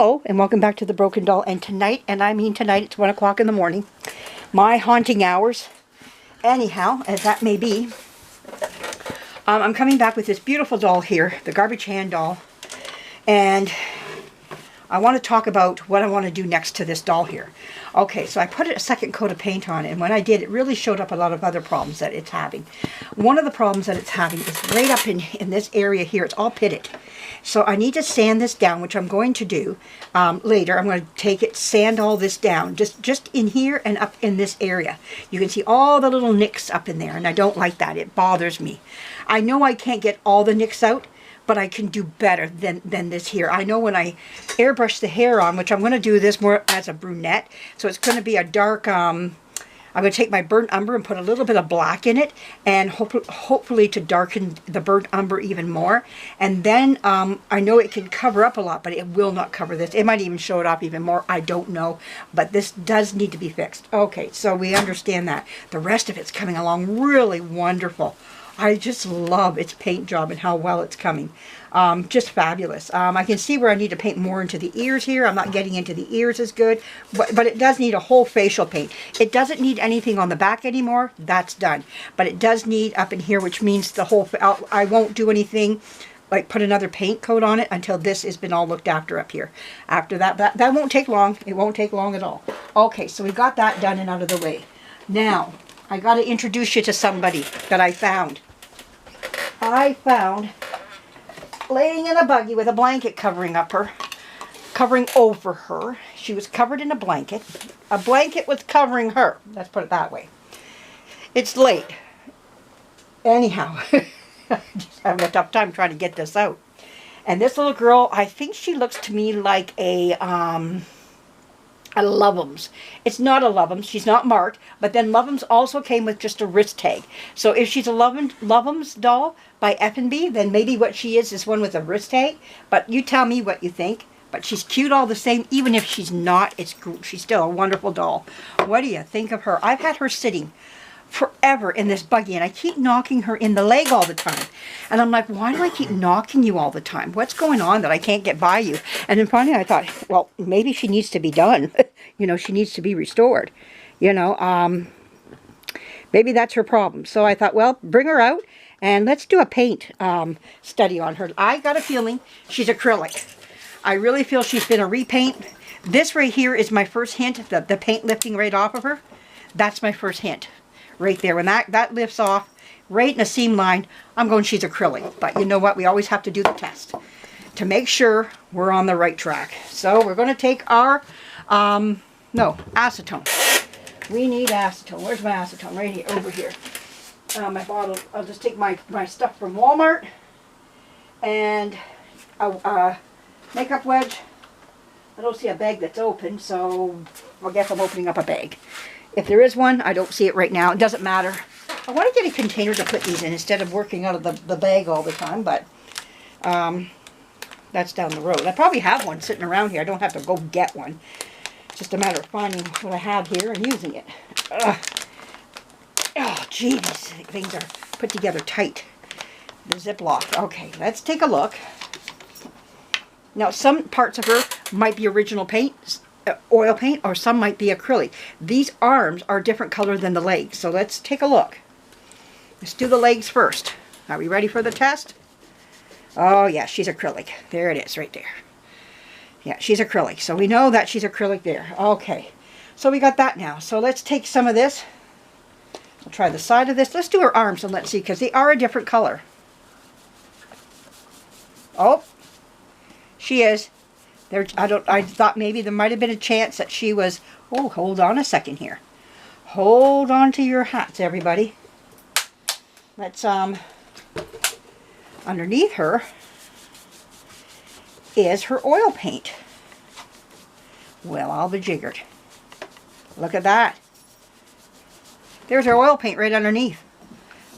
Hello and welcome back to The Broken Doll. And tonight, and I mean tonight, it's 1 o'clock in the morning, my haunting hours, anyhow, as that may be, I'm coming back with this beautiful doll here, the Garbage Hand doll, and I want to talk about what I want to do next to this doll here. Okay, so I put a second coat of paint on it, and when I did, it really showed up a lot of other problems that it's having. One of the problems that it's having is right up in this area here. It's all pitted. So I need to sand this down, which I'm going to do later. I'm going to take it, sand all this down, just in here and up in this area. You can see all the little nicks up in there, and I don't like that. It bothers me. I know I can't get all the nicks out, but I can do better than this here. I know when I airbrush the hair on, which I'm going to do this more as a brunette, so it's going to be a dark, I'm going to take my burnt umber and put a little bit of black in it, and hopefully to darken the burnt umber even more. And then I know it can cover up a lot, but it will not cover this. It might even show it off even more. I don't know, but this does need to be fixed. Okay, so we understand that. The rest of it's coming along really wonderful. I just love its paint job and how well it's coming. Just fabulous. I can see where I need to paint more into the ears here. I'm not getting into the ears as good, but it does need a whole facial paint. It doesn't need anything on the back anymore. That's done. But it does need up in here, which means the whole, I won't do anything like put another paint coat on it until this has been all looked after up here. After that, that won't take long. It won't take long at all. Okay, so we got that done and out of the way. Now, I got to introduce you to somebody that I found. I found laying in a buggy with a blanket covering over her. She was covered in a blanket. A blanket was covering her. Let's put it that way. It's late. Anyhow, just having a tough time trying to get this out. And this little girl, I think she looks to me like a Love'ems. It's not a Love'ems. She's not marked. But then Love'ems also came with just a wrist tag. So if she's a Love'ems doll by F&B, then maybe what she is one with a wrist tag. But you tell me what you think. But she's cute all the same. Even if she's not, she's still a wonderful doll. What do you think of her? I've had her sitting forever in this buggy, and I keep knocking her in the leg all the time. And I'm like, why do I keep knocking you all the time? What's going on that I can't get by you? And then finally I thought, well, maybe she needs to be done. You know, she needs to be restored. You know, maybe that's her problem. So I thought, well, bring her out and let's do a paint study on her. I got a feeling she's acrylic. I really feel she's been a repaint. This right here is my first hint, the paint lifting right off of her. That's my first hint. Right there, when that lifts off, right in the seam line, I'm going, she's acrylic. But you know what? We always have to do the test to make sure we're on the right track. So we're going to take our, acetone. We need acetone. Where's my acetone? Right here, over here. My bottle, I'll just take my stuff from Walmart. And a makeup wedge. I don't see a bag that's open, so I guess I'm opening up a bag. If there is one, I don't see it right now. It doesn't matter. I want to get a container to put these in instead of working out of the bag all the time, but that's down the road. I probably have one sitting around here. I don't have to go get one. It's just a matter of finding what I have here and using it. Ugh. Oh, gee, these things are put together tight. The Ziploc. Okay, let's take a look. Now, some parts of her might be original paint, oil paint, or some might be acrylic. These arms are different color than the legs, so let's take a look. Let's do the legs first. Are we ready for the test? Oh yeah, she's acrylic. There it is, right there. Yeah, she's acrylic, so we know that she's acrylic there. Okay, so we got that now. So let's take some of this. I'll try the side of this. Let's do her arms and let's see, because they are a different color. Oh, she is. There, I thought maybe there might have been a chance that she was, oh, hold on a second here. Hold on to your hats, everybody. Let's, underneath her is her oil paint. Well, I'll be jiggered. Look at that. There's her oil paint right underneath.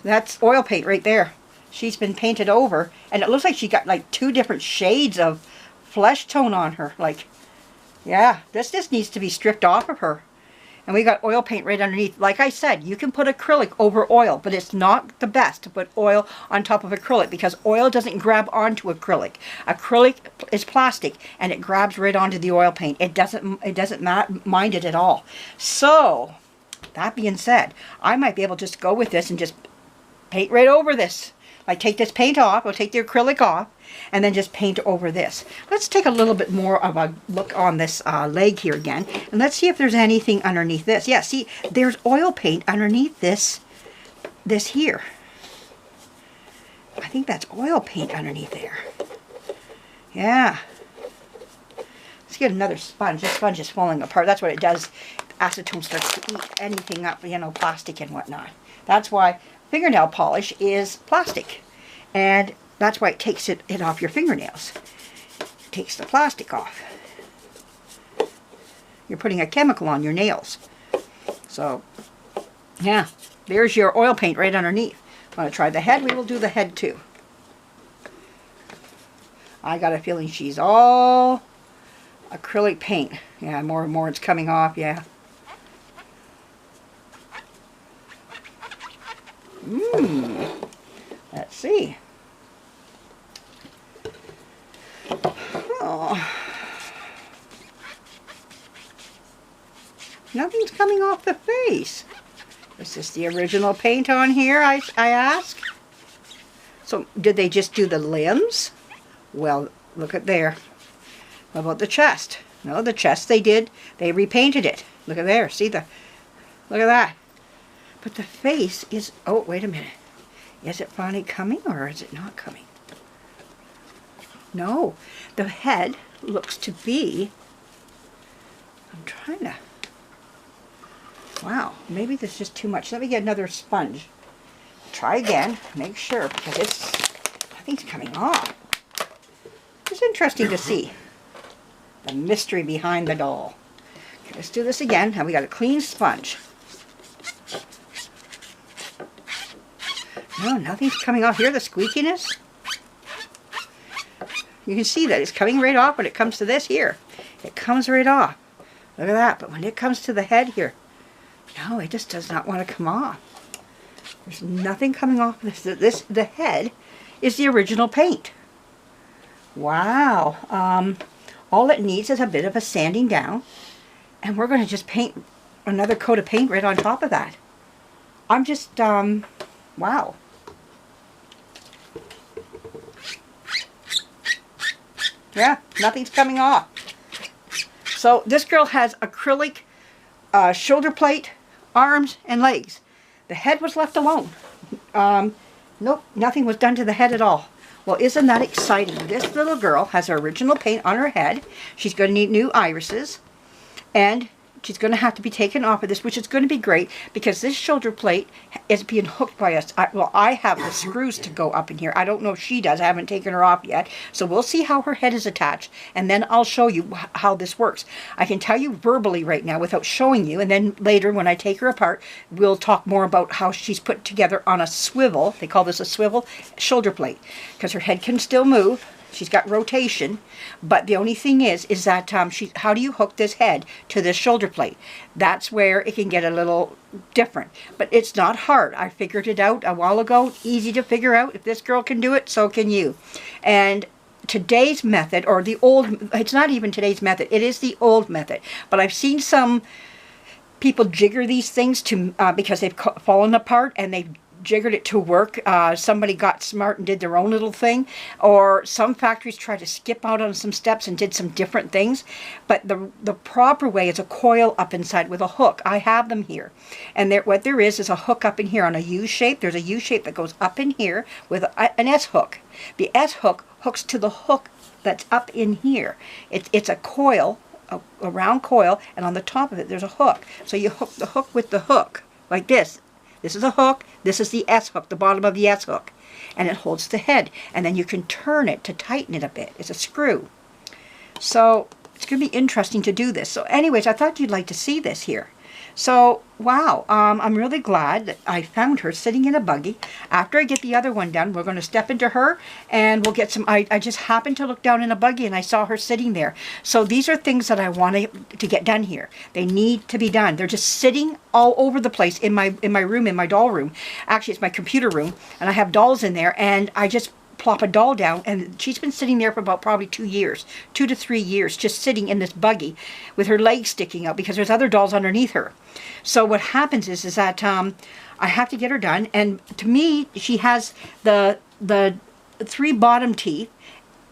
That's oil paint right there. She's been painted over, and it looks like she got like 2 different shades of flesh tone on her. Like, yeah, this just needs to be stripped off of her. And we got oil paint right underneath. Like I said, you can put acrylic over oil, but it's not the best to put oil on top of acrylic because oil doesn't grab onto acrylic. Acrylic is plastic and it grabs right onto the oil paint. It doesn't mind it at all. So, that being said, I might be able to just go with this and just paint right over this. Like take this paint off, I'll take the acrylic off, and then just paint over this. Let's take a little bit more of a look on this leg here again, and let's see if there's anything underneath this. Yeah, see, there's oil paint underneath this here. I think that's oil paint underneath there. Yeah. Let's get another sponge. This sponge is falling apart. That's what it does. Acetone starts to eat anything up, you know, plastic and whatnot. That's why fingernail polish is plastic, and that's why it takes it off your fingernails. It takes the plastic off. You're putting a chemical on your nails. So, yeah, there's your oil paint right underneath. Want to try the head? We will do the head too. I got a feeling she's all acrylic paint. Yeah, more and more it's coming off, yeah. Let's see. Oh. Nothing's coming off the face. Is this the original paint on here, I ask? So, did they just do the limbs? Well, look at there. What about the chest? No, the chest they did. They repainted it. Look at there. See the... Look at that. But the face is... Oh, wait a minute. Is it finally coming or is it not coming? No. The head looks to be... I'm trying to... Wow. Maybe there's just too much. Let me get another sponge. Try again. Make sure because it's... Nothing's coming off. It's interesting to see the mystery behind the doll. Okay, let's do this again. Now we got a clean sponge. No, nothing's coming off. Hear the squeakiness? You can see that it's coming right off when it comes to this here. It comes right off. Look at that. But when it comes to the head here, no, it just does not want to come off. There's nothing coming off. The head is the original paint. Wow. All it needs is a bit of a sanding down. And we're going to just paint another coat of paint right on top of that. I'm just, wow. Yeah, nothing's coming off. So this girl has acrylic shoulder plate, arms, and legs. The head was left alone. Nope, nothing was done to the head at all. Well, isn't that exciting? This little girl has her original paint on her head. She's going to need new irises. And she's going to have to be taken off of this, which is going to be great because this shoulder plate is being hooked by us. Well, I have the screws to go up in here. I don't know if she does. I haven't taken her off yet. So we'll see how her head is attached, and then I'll show you how this works. I can tell you verbally right now without showing you, and then later when I take her apart, we'll talk more about how she's put together on a swivel. They call this a swivel shoulder plate because her head can still move. She's got rotation, but the only thing is that how do you hook this head to this shoulder plate? That's where it can get a little different, but it's not hard. I figured it out a while ago. Easy to figure out. If this girl can do it, so can you. And today's method, or the old, it's not even today's method. It is the old method, but I've seen some people jigger these things to because they've fallen apart and they've jiggered it to work. Somebody got smart and did their own little thing, or some factories tried to skip out on some steps and did some different things, but the proper way is a coil up inside with a hook. I have them here, and what there is a hook up in here on a U shape. There's a U shape that goes up in here with an S hook. The S hook hooks to the hook that's up in here. It's a coil, a round coil, and on the top of it there's a hook. So you hook the hook with the hook like this. This is a hook, this is the S hook, the bottom of the S hook. And it holds the head. And then you can turn it to tighten it a bit. It's a screw. So it's going to be interesting to do this. So anyways, I thought you'd like to see this here. So, wow, I'm really glad that I found her sitting in a buggy. After I get the other one done, we're going to step into her and we'll get some, I just happened to look down in a buggy and I saw her sitting there. So these are things that I want to get done here. They need to be done. They're just sitting all over the place in my room, in my doll room. Actually, it's my computer room and I have dolls in there, and I just plop a doll down, and she's been sitting there for about probably 2 years, 2 to 3 years, just sitting in this buggy with her legs sticking out because there's other dolls underneath her. So what happens is that I have to get her done, and to me, she has the 3 bottom teeth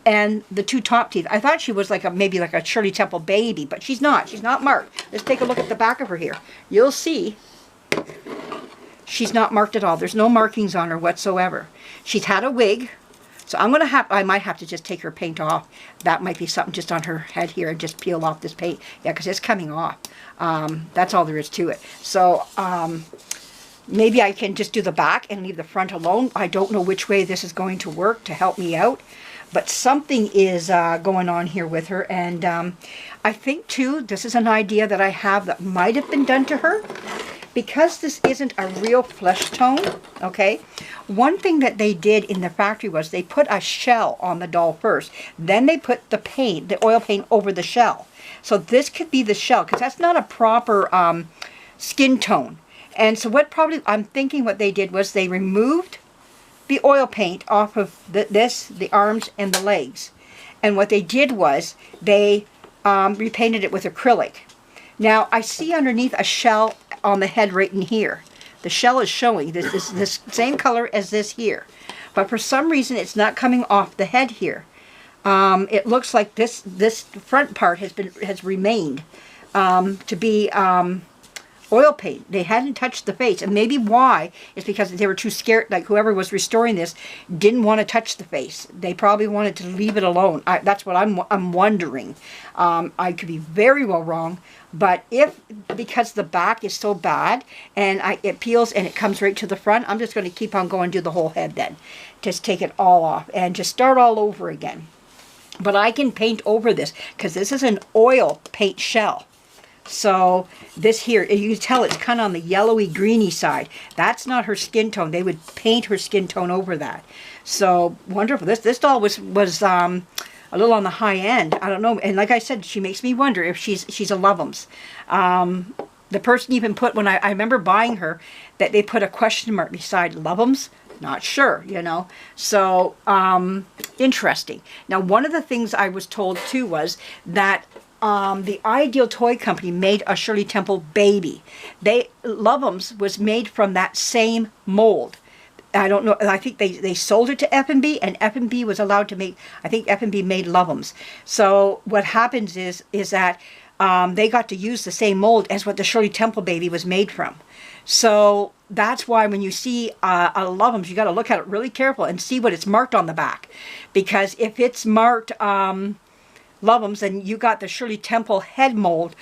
and the 2 top teeth. I thought she was like maybe like a Shirley Temple baby, but she's not. She's not marked. Let's take a look at the back of her here. You'll see she's not marked at all. There's no markings on her whatsoever. She's had a wig. So I might have to just take her paint off. That might be something just on her head here and just peel off this paint. Yeah, because it's coming off. That's all there is to it. So maybe I can just do the back and leave the front alone. I don't know which way this is going to work to help me out. But something is going on here with her. And I think, too, this is an idea that I have that might have been done to her. Because this isn't a real flesh tone, okay, one thing that they did in the factory was they put a shell on the doll first. Then they put the paint, the oil paint, over the shell. So this could be the shell, because that's not a proper skin tone. And so I'm thinking what they did was they removed the oil paint off of the arms and the legs. And what they did was they repainted it with acrylic. Now, I see underneath a shell on the head right in here. The shell is showing this same color as this here. But for some reason, it's not coming off the head here. It looks like this front part has remained to be oil paint. They hadn't touched the face, and maybe why is because they were too scared. Like whoever was restoring this didn't want to touch the face. They probably wanted to leave it alone. That's what I'm wondering. I could be very well wrong, but because the back is so bad and it peels and it comes right to the front, I'm just going to keep on going and do the whole head then. Just take it all off and just start all over again. But I can paint over this because this is an oil paint shell. So this here, you can tell it's kind of on the yellowy greeny side. That's not her skin tone. They would paint her skin tone over that. So wonderful. This doll was a little on the high end. I don't know. And like I said, she makes me wonder if she's a Love'ems. The person even put, when I remember buying her, that they put a question mark beside Love'ems. Not sure, you know. So interesting. Now, one of the things I was told too was that the Ideal Toy Company made a Shirley Temple baby. Love'ems was made from that same mold. I don't know. I think they sold it to F&B, and F&B was allowed to make. I think F&B made Love'ems. So what happens is that they got to use the same mold as what the Shirley Temple baby was made from. So that's why when you see a Love'ems, you got to look at it really careful and see what it's marked on the back, because if it's marked Love'ems, and you got the Shirley Temple head mold,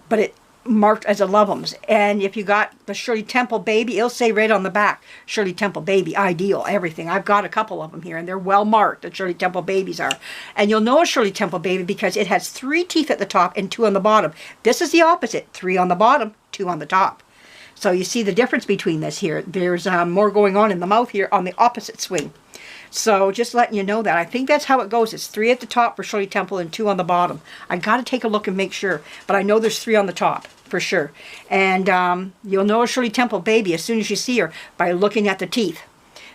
but it marked as a Love'ems. And if you got the Shirley Temple baby, it'll say right on the back, Shirley Temple baby, Ideal, everything. I've got a couple of them here, and they're well marked, the Shirley Temple babies are. And you'll know a Shirley Temple baby because it has 3 teeth at the top and 2 on the bottom. This is the opposite, 3 on the bottom, 2 on the top. So you see the difference between this here. There's more going on in the mouth here on the opposite swing. So just letting you know that. I think that's how it goes. It's 3 at the top for Shirley Temple and 2 on the bottom. I got to take a look and make sure. But I know there's 3 on the top for sure. And you'll know a Shirley Temple baby as soon as you see her by looking at the teeth.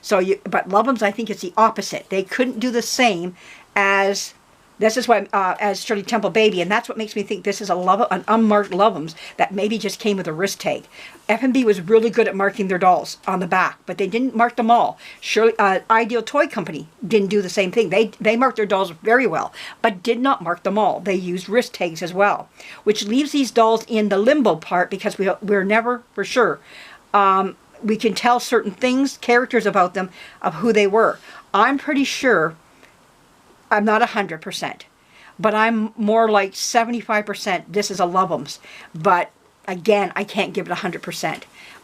So, but Love'ems, I think it's the opposite. They couldn't do the same as... This is why, as Shirley Temple baby, and that's what makes me think this is an unmarked Love'ems that maybe just came with a wrist tag. F&B was really good at marking their dolls on the back, but they didn't mark them all. Ideal Toy Company didn't do the same thing. They marked their dolls very well, but did not mark them all. They used wrist tags as well, which leaves these dolls in the limbo part because we're never for sure. We can tell certain things, characters about them, of who they were. I'm pretty sure. I'm not 100%, but I'm more like 75%. This is a Love'ems, but again, I can't give it 100%.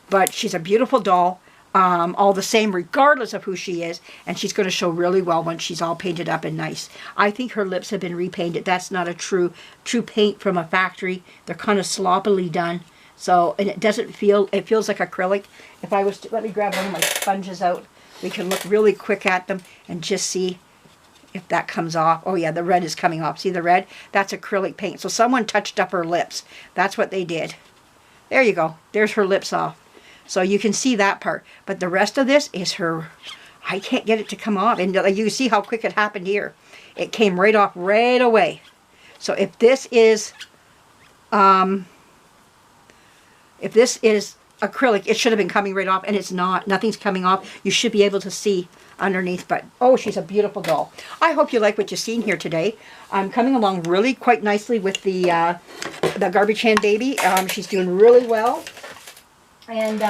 But she's a beautiful doll, all the same, regardless of who she is, and she's going to show really well when she's all painted up and nice. I think her lips have been repainted. That's not a true paint from a factory. They're kind of sloppily done. So, and it doesn't feel, it feels like acrylic. If I was to, let me grab one of my sponges out. We can look really quick at them and just see if that comes off. Oh yeah, the red is coming off. See the red? That's acrylic paint. So someone touched up her lips. That's what they did. There you go. There's her lips off. So you can see that part. But the rest of this is her, I can't get it to come off. And you see how quick it happened here. It came right off right away. So if this is acrylic, it should have been coming right off, and it's not. Nothing's coming off. You should be able to see underneath, but oh, she's a beautiful doll. I hope you like what you've seen here today. I'm coming along really quite nicely with the Garbage Hand Baby. She's doing really well, and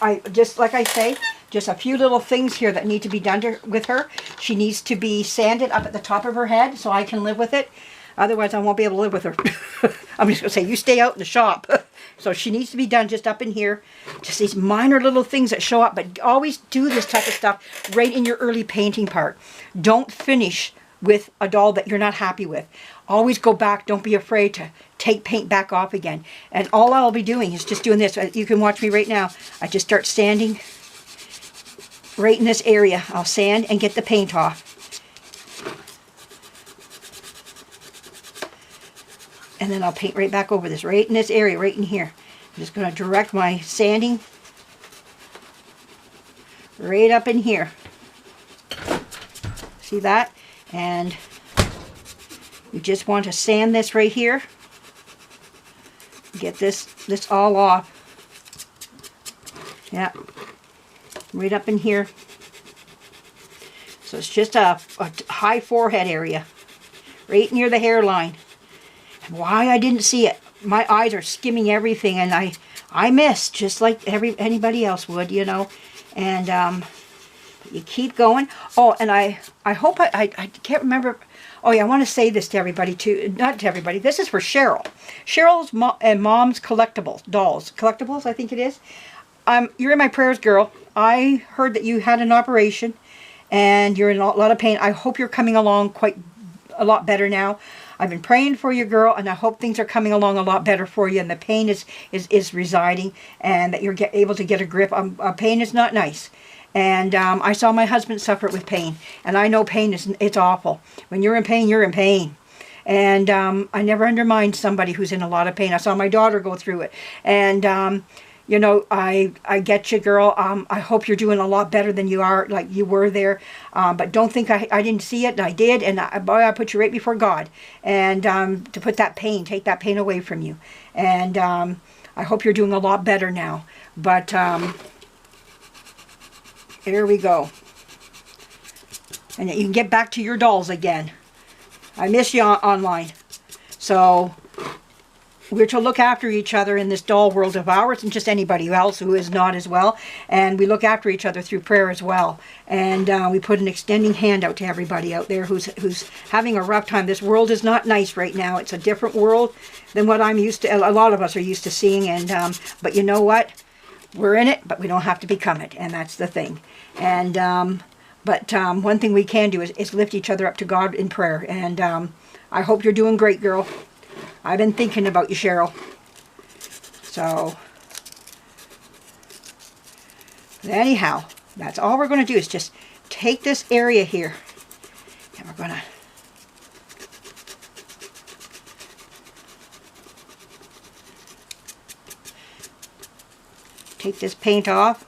I just, like I say, just a few little things here that need to be done with her. She needs to be sanded up at the top of her head so I can live with it. Otherwise, I won't be able to live with her. I'm just going to say, you stay out in the shop. So she needs to be done just up in here. Just these minor little things that show up. But always do this type of stuff right in your early painting part. Don't finish with a doll that you're not happy with. Always go back. Don't be afraid to take paint back off again. And all I'll be doing is just doing this. You can watch me right now. I just start sanding right in this area. I'll sand and get the paint off. And then I'll paint right back over this, right in this area, right in here. I'm just going to direct my sanding right up in here. See that? And you just want to sand this right here. Get this all off. Yeah. Right up in here. So it's just a high forehead area. Right near the hairline. Why I didn't see it. My eyes are skimming everything, and I missed just like anybody else would, you know. And you keep going. Oh, and I hope I can't remember. Oh yeah, I want to say this to everybody too. Not to everybody. This is for Cheryl. Cheryl's and Mom's collectibles, dolls, collectibles. I think it is. You're in my prayers, girl. I heard that you had an operation, and you're in a lot of pain. I hope you're coming along quite a lot better now. I've been praying for you, girl, and I hope things are coming along a lot better for you, and the pain is residing, and that you're able to get a grip. Pain is not nice, and I saw my husband suffer with pain, and I know pain it's awful. When you're in pain, you're in pain. And I never undermined somebody who's in a lot of pain. I saw my daughter go through it, and you know, I get you, girl. I hope you're doing a lot better than you are, like you were there. But don't think I didn't see it, and I did. And boy, I put you right before God. And to put that pain, take that pain away from you. And I hope you're doing a lot better now. But here we go. And you can get back to your dolls again. I miss you online. So we're to look after each other in this doll world of ours, and just anybody else who is not as well. And we look after each other through prayer as well. And we put an extending hand out to everybody out there who's having a rough time. This world is not nice right now. It's a different world than what I'm used to. A lot of us are used to seeing. And but you know what? We're in it, but we don't have to become it. And that's the thing. And one thing we can do is lift each other up to God in prayer. And I hope you're doing great, girl. I've been thinking about you, Cheryl. So, anyhow, that's all we're going to do is just take this area here. And we're going to take this paint off.